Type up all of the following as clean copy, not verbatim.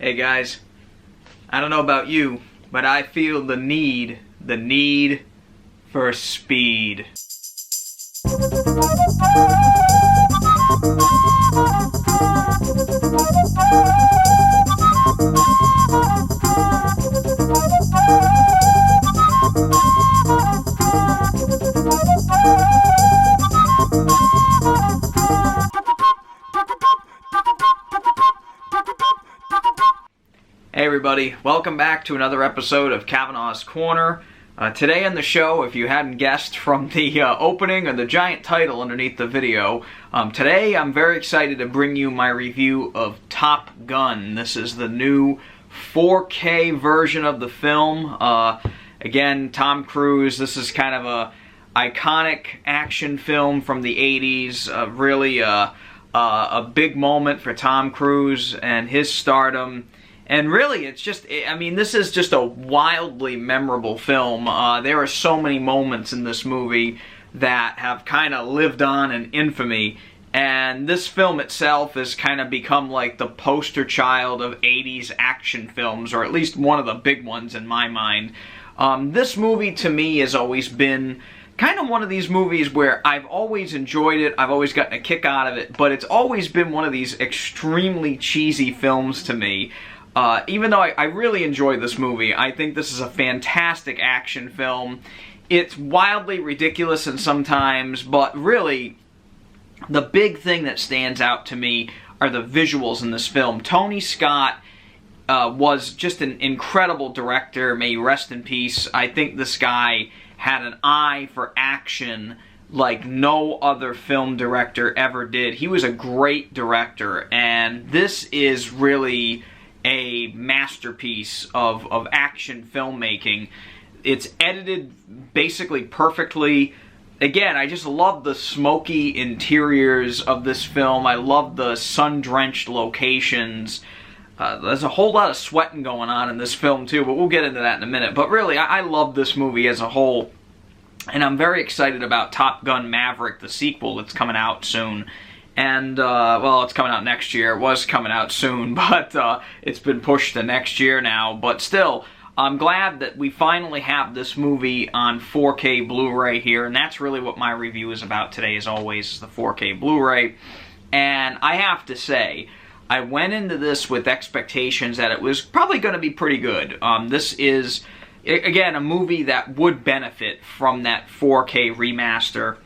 Hey guys, I don't know about you, but I feel the need for speed. Hey everybody, welcome back to another episode of Kavanaugh's Corner. Today on the show, if you hadn't guessed from the opening or the giant title underneath the video, today I'm very excited to bring you my review of Top Gun. This is the new 4K version of the film. Again, Tom Cruise, this is kind of a iconic action film from the 80s, really a big moment for Tom Cruise and his stardom. And really, it's just, I mean, this is just a wildly memorable film. There are so many moments in this movie that have kind of lived on in infamy. And this film itself has kind of become like the poster child of 80s action films, or at least one of the big ones in my mind. This movie, to me, has always been kind of one of these movies where I've always enjoyed it, I've always gotten a kick out of it, but it's always been one of these extremely cheesy films to me. Even though I really enjoy this movie, I think this is a fantastic action film. It's wildly ridiculous and sometimes, but really, the big thing that stands out to me are the visuals in this film. Tony Scott was just an incredible director, may he rest in peace. I think this guy had an eye for action like no other film director ever did. He was a great director, and this is really a masterpiece of action filmmaking. It's edited basically perfectly. Again, I just love the smoky interiors of this film. I love the sun-drenched locations. There's a whole lot of sweating going on in this film too, but we'll get into that in a minute. But really, I love this movie as a whole, and I'm very excited about Top Gun Maverick, the sequel that's coming out soon. And, well, it's coming out next year. It was coming out soon, but it's been pushed to next year now. But still, I'm glad that we finally have this movie on 4K Blu-ray here, and that's really what my review is about today, as always, is the 4K Blu-ray. And I have to say, I went into this with expectations that it was probably going to be pretty good. This is, again, a movie that would benefit from that 4K remaster.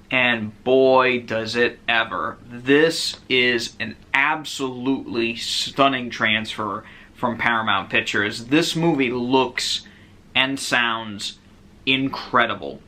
And boy, does it ever. This is an absolutely stunning transfer from Paramount Pictures. This movie looks and sounds incredible.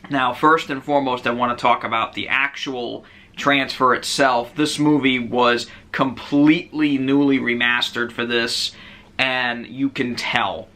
Now, first and foremost, I want to talk about the actual transfer itself. This movie was completely newly remastered for this, and you can tell.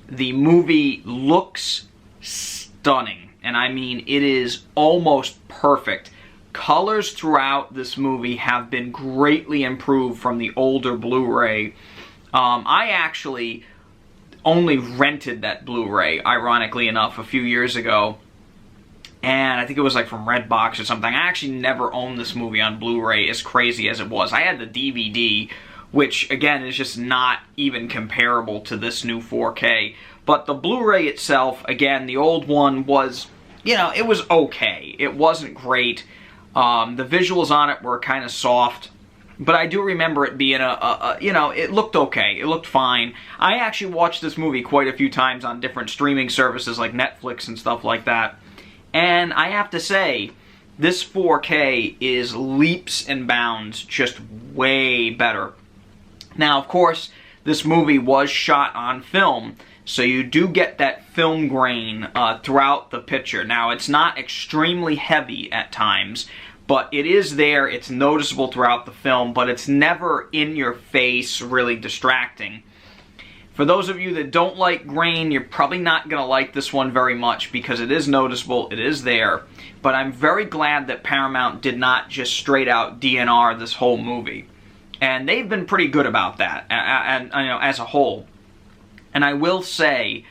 The movie looks stunning. And I mean, it is almost perfect. Colors throughout this movie have been greatly improved from the older Blu-ray. I actually only rented that Blu-ray, ironically enough, a few years ago. And I think it was like from Redbox or something. I actually never owned this movie on Blu-ray, as crazy as it was. I had the DVD, which, again, is just not even comparable to this new 4K. But the Blu-ray itself, again, the old one was, you know, it was okay. It wasn't great. The visuals on it were kind of soft. But I do remember it being you know, it looked okay. It looked fine. I actually watched this movie quite a few times on different streaming services like Netflix and stuff like that. And I have to say, this 4K is leaps and bounds just way better. Now, of course, this movie was shot on film, so you do get that film grain throughout the picture. Now, it's not extremely heavy at times, but it is there. It's noticeable throughout the film, but it's never in your face, really distracting. For those of you that don't like grain, you're probably not going to like this one very much because it is noticeable, it is there. But I'm very glad that Paramount did not just straight out DNR this whole movie. And they've been pretty good about that, and you know, as a whole. And I will say,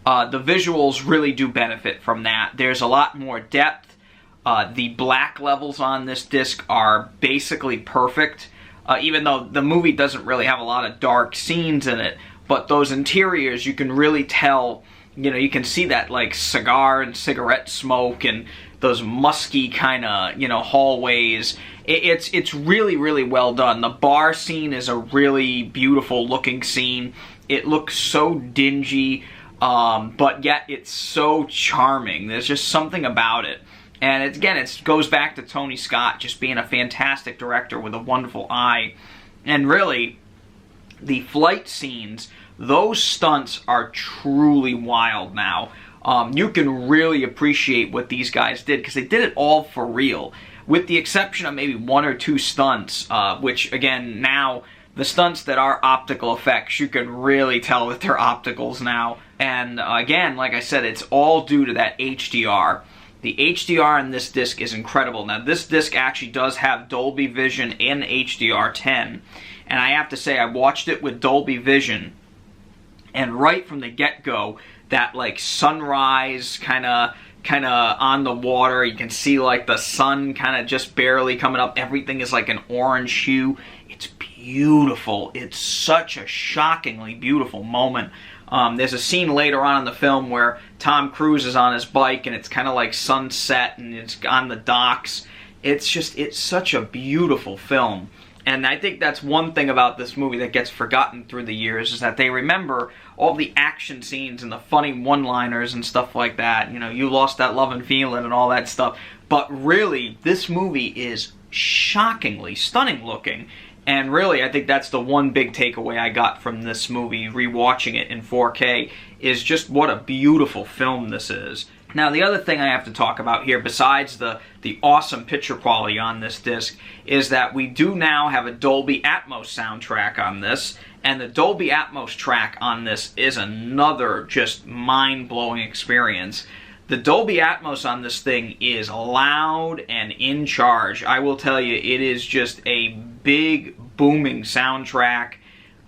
the visuals really do benefit from that. There's a lot more depth. The black levels on this disc are basically perfect. even though the movie doesn't really have a lot of dark scenes in it. But those interiors, you can really tell, you know, you can see that like cigar and cigarette smoke and those musky kind of, you know, hallways. It's really, really well done. The bar scene is a really beautiful looking scene. It looks so dingy, but yet it's so charming. There's just something about it. And it goes back to Tony Scott just being a fantastic director with a wonderful eye. And really, the flight scenes, those stunts are truly wild now. You can really appreciate what these guys did because they did it all for real. With the exception of maybe 1 or 2 stunts, which again, now, the stunts that are optical effects, you can really tell that they're opticals now. And again, like I said, it's all due to that HDR. The HDR in this disc is incredible. Now, this disc actually does have Dolby Vision in HDR10. And I have to say, I watched it with Dolby Vision, and right from the get-go, that like sunrise kind of on the water, you can see like the sun kind of just barely coming up. Everything is like an orange hue. It's beautiful. It's such a shockingly beautiful moment. There's a scene later on in the film where Tom Cruise is on his bike and it's kind of like sunset and it's on the docks. It's such a beautiful film. And I think that's one thing about this movie that gets forgotten through the years, is that they remember all the action scenes and the funny one-liners and stuff like that. You know, you lost that love and feeling and all that stuff. But really, this movie is shockingly stunning looking. And really, I think that's the one big takeaway I got from this movie, rewatching it in 4K, is just what a beautiful film this is. Now, the other thing I have to talk about here, besides the awesome picture quality on this disc, is that we do now have a Dolby Atmos soundtrack on this, and the Dolby Atmos track on this is another just mind-blowing experience. The Dolby Atmos on this thing is loud and in charge. I will tell you, it is just a big, booming soundtrack.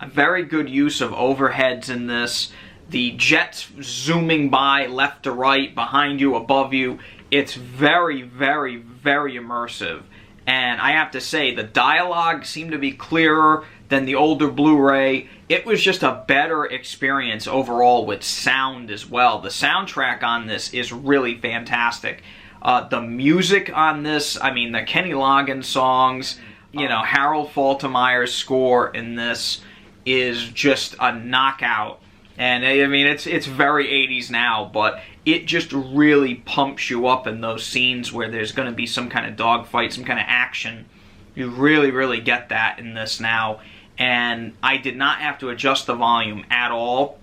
A very good use of overheads in this. The jets zooming by left to right, behind you, above you. It's very, very, very immersive. And I have to say, the dialogue seemed to be clearer than the older Blu-ray. It was just a better experience overall with sound as well. The soundtrack on this is really fantastic. The music on this, I mean, the Kenny Loggins songs, you know, Harold Faltermeyer's score in this is just a knockout. And I mean, it's very 80s now, but it just really pumps you up in those scenes where there's going to be some kind of dogfight, some kind of action. You really, really get that in this now. And I did not have to adjust the volume at all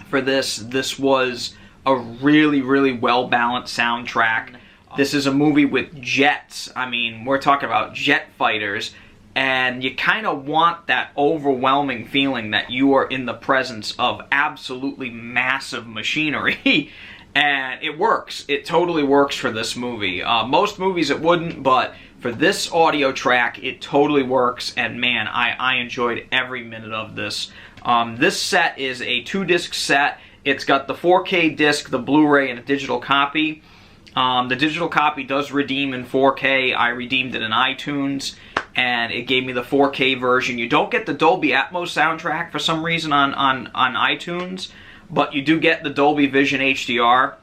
for this. This was a really, really well-balanced soundtrack. This is a movie with jets. I mean, we're talking about jet fighters. And you kind of want that overwhelming feeling that you are in the presence of absolutely massive machinery. And it works. It totally works for this movie. Most movies it wouldn't, but for this audio track, it totally works. And man, I enjoyed every minute of this. This set is a 2-disc set. It's got the 4K disc, the Blu-ray, and a digital copy. The digital copy does redeem in 4K. I redeemed it in iTunes, and it gave me the 4K version. You don't get the Dolby Atmos soundtrack for some reason on iTunes, but you do get the Dolby Vision HDR.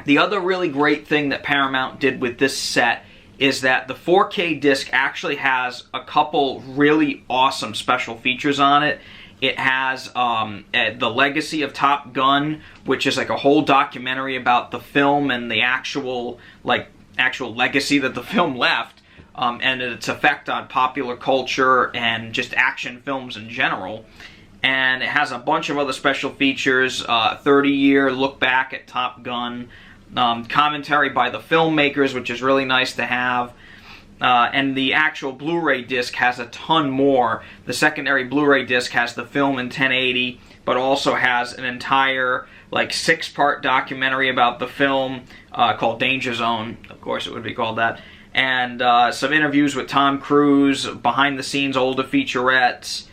The other really great thing that Paramount did with this set is that the 4K disc actually has a couple really awesome special features on it. It has the legacy of Top Gun, which is like a whole documentary about the film and the actual legacy that the film left, and its effect on popular culture and just action films in general. And it has a bunch of other special features, 30-year look back at Top Gun, commentary by the filmmakers, which is really nice to have. And the actual Blu-ray disc has a ton more. The secondary Blu-ray disc has the film in 1080, but also has an entire, like, 6-part documentary about the film called Danger Zone. Of course it would be called that. And some interviews with Tom Cruise, behind-the-scenes older featurettes,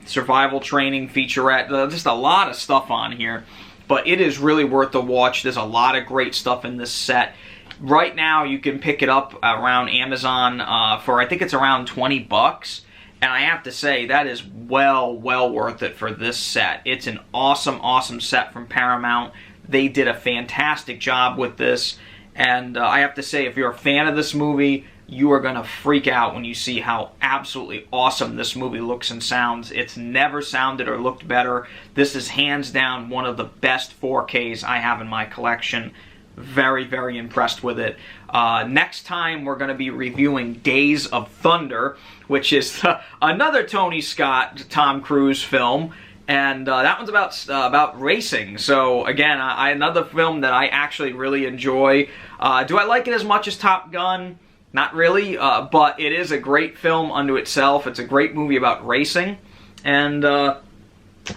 survival training featurette. Just a lot of stuff on here. But it is really worth the watch. There's a lot of great stuff in this set. Right now, you can pick it up around Amazon for, I think it's around 20 bucks. And I have to say, that is well worth it for this set. It's an awesome set from Paramount. They did a fantastic job with this. And I have to say, if you're a fan of this movie, you are going to freak out when you see how absolutely awesome this movie looks and sounds. It's never sounded or looked better. This is hands down one of the best 4Ks I have in my collection. Very impressed with it. Next time we're going to be reviewing Days of Thunder, which is another Tony Scott, Tom Cruise film, and that one's about racing. So again, another film that I actually really enjoy. Do I like it as much as Top Gun? Not really, but it is a great film unto itself. It's a great movie about racing, and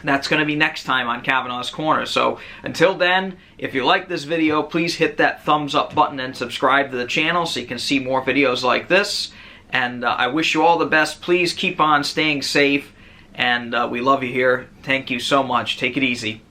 that's going to be next time on Kavanaugh's Corner. So until then, if you like this video, please hit that thumbs up button and subscribe to the channel so you can see more videos like this. And I wish you all the best. Please keep on staying safe, and we love you here. Thank you so much. Take it easy.